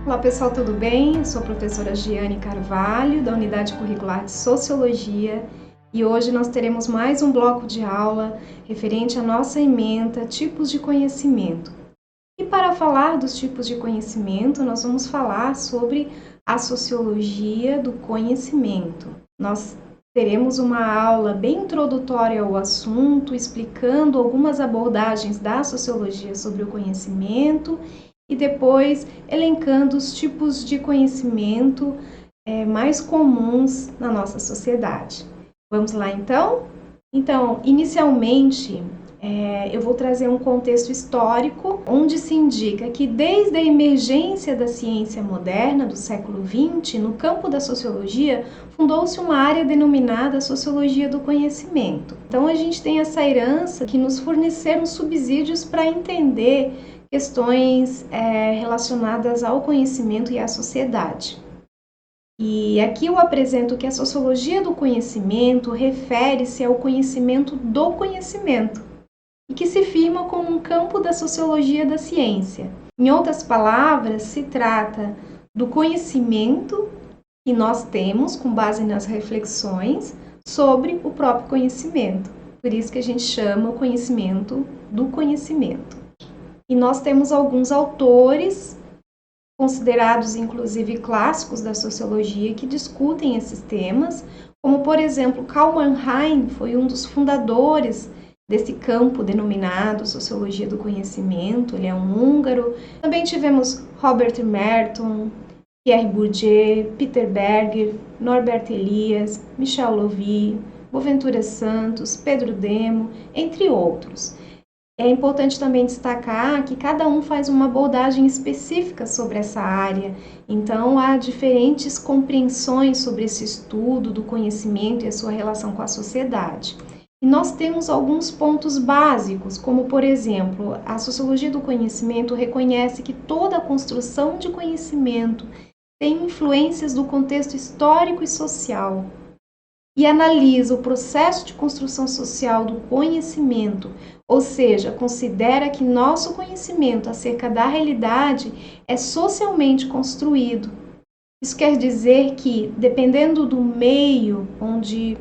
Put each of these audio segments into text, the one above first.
Olá pessoal, tudo bem? Eu sou a professora Giane Carvalho, da Unidade Curricular de Sociologia, e hoje nós teremos mais um bloco de aula referente à nossa ementa Tipos de Conhecimento. E para falar dos tipos de conhecimento, nós vamos falar sobre a sociologia do conhecimento. Nós teremos uma aula bem introdutória ao assunto, explicando algumas abordagens da sociologia sobre o conhecimento e depois elencando os tipos de conhecimento mais comuns na nossa sociedade. Vamos lá então? Então, inicialmente, eu vou trazer um contexto histórico, onde se indica que desde a emergência da ciência moderna do século XX, no campo da sociologia, fundou-se uma área denominada Sociologia do Conhecimento. Então, a gente tem essa herança que nos forneceram subsídios para entender questões relacionadas ao conhecimento e à sociedade. E aqui eu apresento que a sociologia do conhecimento refere-se ao conhecimento do conhecimento, e que se firma como um campo da sociologia da ciência. Em outras palavras, se trata do conhecimento que nós temos com base nas reflexões sobre o próprio conhecimento. Por isso que a gente chama o conhecimento do conhecimento. E nós temos alguns autores, considerados inclusive clássicos da sociologia, que discutem esses temas, como por exemplo Karl Mannheim foi um dos fundadores desse campo denominado Sociologia do Conhecimento, ele é um húngaro. Também tivemos Robert Merton, Pierre Bourdieu, Peter Berger, Norbert Elias, Michel Louvi, Boaventura Santos, Pedro Demo, entre outros. É importante também destacar que cada um faz uma abordagem específica sobre essa área, então há diferentes compreensões sobre esse estudo do conhecimento e a sua relação com a sociedade. E nós temos alguns pontos básicos, como por exemplo, a sociologia do conhecimento reconhece que toda a construção de conhecimento tem influências do contexto histórico e social, e analisa o processo de construção social do conhecimento, ou seja, considera que nosso conhecimento acerca da realidade é socialmente construído. Isso quer dizer que, dependendo do meio onde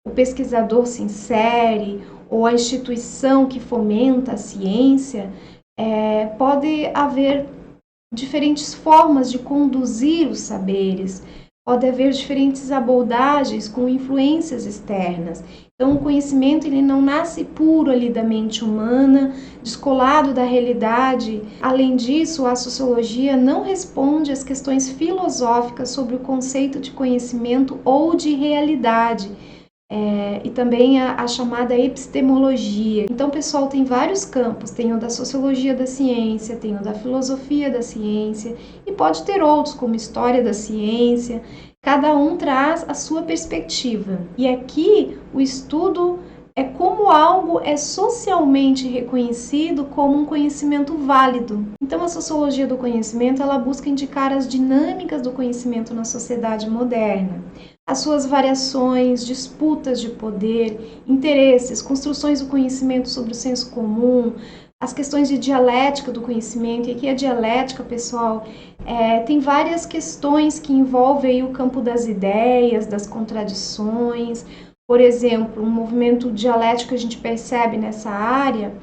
o pesquisador se insere ou a instituição que fomenta a ciência, pode haver diferentes formas de conduzir os saberes, pode haver diferentes abordagens com influências externas. Então, o conhecimento ele não nasce puro ali da mente humana, descolado da realidade. Além disso, a sociologia não responde às questões filosóficas sobre o conceito de conhecimento ou de realidade. E também a chamada epistemologia. Então, pessoal, tem vários campos, tem o da sociologia da ciência, tem o da filosofia da ciência, e pode ter outros, como história da ciência. Cada um traz a sua perspectiva. E aqui, o estudo é como algo é socialmente reconhecido como um conhecimento válido. Então, a sociologia do conhecimento, ela busca indicar as dinâmicas do conhecimento na sociedade moderna, as suas variações, disputas de poder, interesses, construções do conhecimento sobre o senso comum, as questões de dialética do conhecimento. E aqui a dialética, pessoal, tem várias questões que envolvem aí o campo das ideias, das contradições. Por exemplo, um movimento dialético que a gente percebe nessa área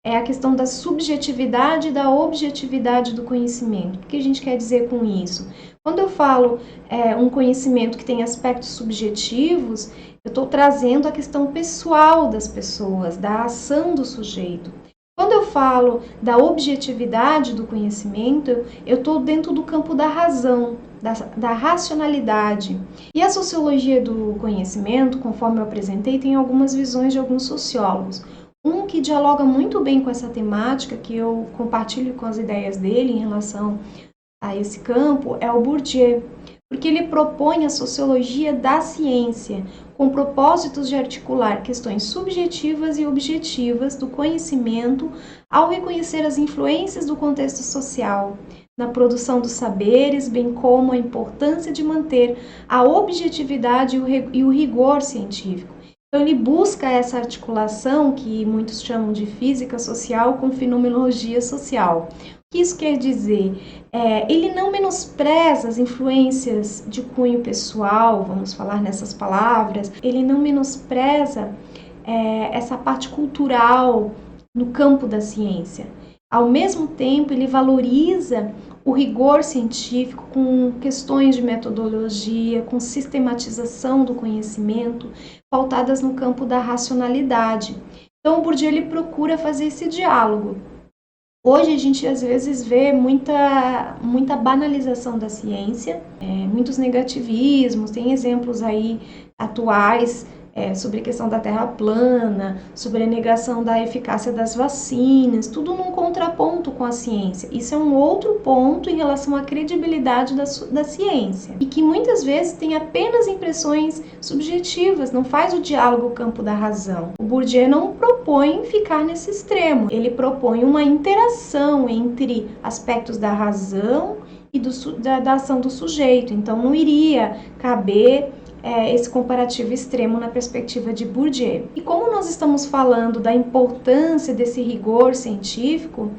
é a questão da subjetividade e da objetividade do conhecimento. O que a gente quer dizer com isso? Quando eu falo um conhecimento que tem aspectos subjetivos, eu estou trazendo a questão pessoal das pessoas, da ação do sujeito. Quando eu falo da objetividade do conhecimento, eu estou dentro do campo da razão, da racionalidade. E a sociologia do conhecimento, conforme eu apresentei, tem algumas visões de alguns sociólogos. Um que dialoga muito bem com essa temática, que eu compartilho com as ideias dele em relação a esse campo, é o Bourdieu, porque ele propõe a sociologia da ciência, com propósitos de articular questões subjetivas e objetivas do conhecimento ao reconhecer as influências do contexto social na produção dos saberes, bem como a importância de manter a objetividade e o rigor científico. Então, ele busca essa articulação que muitos chamam de física social com fenomenologia social. que isso quer dizer? Ele não menospreza as influências de cunho pessoal, vamos falar nessas palavras, ele não menospreza essa parte cultural no campo da ciência. Ao mesmo tempo, ele valoriza o rigor científico com questões de metodologia, com sistematização do conhecimento, pautadas no campo da racionalidade. Então, o Bourdieu ele procura fazer esse diálogo. Hoje a gente às vezes vê muita banalização da ciência, muitos negativismos, tem exemplos aí atuais sobre a questão da Terra plana, sobre a negação da eficácia das vacinas, tudo num contraponto com a ciência. Isso é um outro ponto em relação à credibilidade da ciência, e que muitas vezes tem apenas impressões subjetivas, não faz o diálogo campo da razão. O Bourdieu não propõe ficar nesse extremo, ele propõe uma interação entre aspectos da razão e da ação do sujeito, então não iria caber esse comparativo extremo na perspectiva de Bourdieu. E como nós estamos falando da importância desse rigor científico,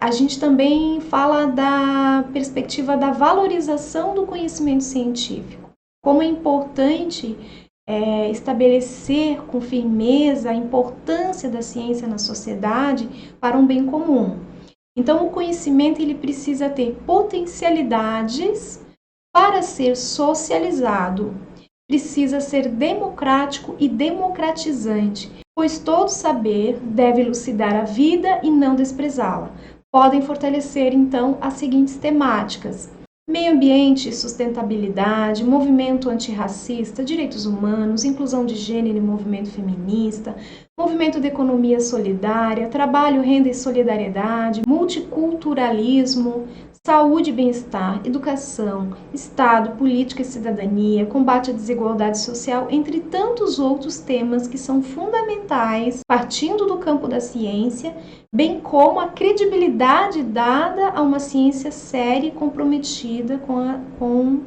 a gente também fala da perspectiva da valorização do conhecimento científico. Como é importante estabelecer com firmeza a importância da ciência na sociedade para um bem comum. Então, o conhecimento ele precisa ter potencialidades para ser socializado. Precisa ser democrático e democratizante, pois todo saber deve elucidar a vida e não desprezá-la. Podem fortalecer, então, as seguintes temáticas: meio ambiente e sustentabilidade, movimento antirracista, direitos humanos, inclusão de gênero e movimento feminista, movimento de economia solidária, trabalho, renda e solidariedade, multiculturalismo, saúde e bem-estar, educação, Estado, política e cidadania, combate à desigualdade social, entre tantos outros temas que são fundamentais, partindo do campo da ciência, bem como a credibilidade dada a uma ciência séria e comprometida com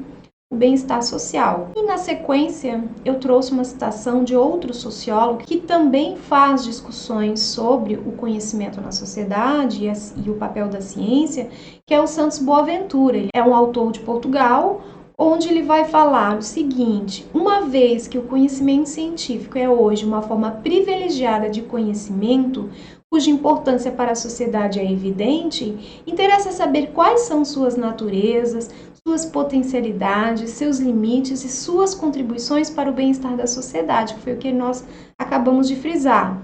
o bem-estar social. E na sequência, eu trouxe uma citação de outro sociólogo que também faz discussões sobre o conhecimento na sociedade e o papel da ciência, que é o Santos Boaventura. Ele é um autor de Portugal, onde ele vai falar o seguinte: uma vez que o conhecimento científico é hoje uma forma privilegiada de conhecimento, cuja importância para a sociedade é evidente, interessa saber quais são suas naturezas, suas potencialidades, seus limites e suas contribuições para o bem-estar da sociedade, que foi o que nós acabamos de frisar.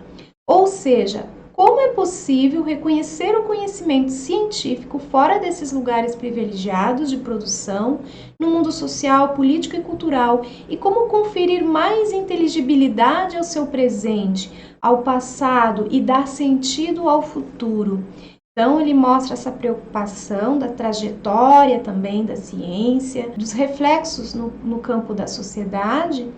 Ou seja, como é possível reconhecer o conhecimento científico fora desses lugares privilegiados de produção, no mundo social, político e cultural, e como conferir mais inteligibilidade ao seu presente, ao passado e dar sentido ao futuro. Então, ele mostra essa preocupação da trajetória também da ciência, dos reflexos no campo da sociedade,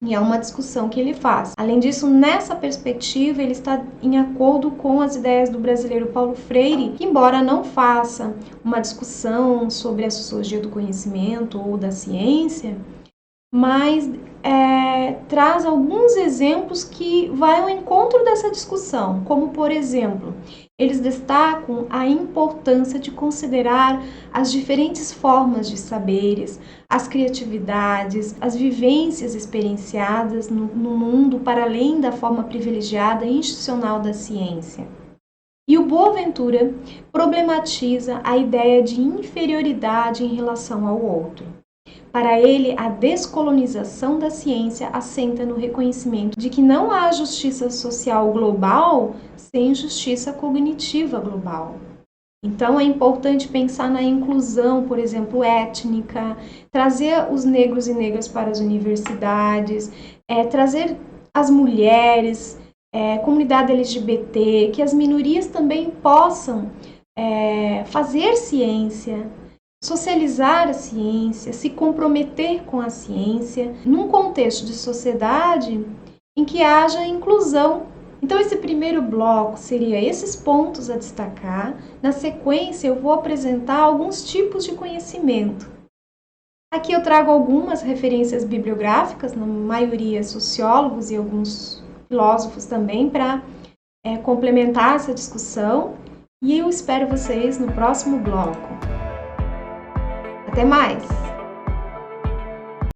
e é uma discussão que ele faz. Além disso, nessa perspectiva, ele está em acordo com as ideias do brasileiro Paulo Freire, que, embora não faça uma discussão sobre a sociologia do conhecimento ou da ciência, mas traz alguns exemplos que vão ao encontro dessa discussão, como, por exemplo, eles destacam a importância de considerar as diferentes formas de saberes, as criatividades, as vivências experienciadas no mundo para além da forma privilegiada e institucional da ciência. E o Boaventura problematiza a ideia de inferioridade em relação ao outro. Para ele, a descolonização da ciência assenta no reconhecimento de que não há justiça social global sem justiça cognitiva global. Então, é importante pensar na inclusão, por exemplo, étnica, trazer os negros e negras para as universidades, trazer as mulheres, comunidade LGBT, que as minorias também possam fazer ciência, socializar a ciência, se comprometer com a ciência, num contexto de sociedade em que haja inclusão. Então, esse primeiro bloco seria esses pontos a destacar. Na sequência, eu vou apresentar alguns tipos de conhecimento. Aqui eu trago algumas referências bibliográficas, na maioria sociólogos e alguns filósofos também, para complementar essa discussão. E eu espero vocês no próximo bloco. Até mais!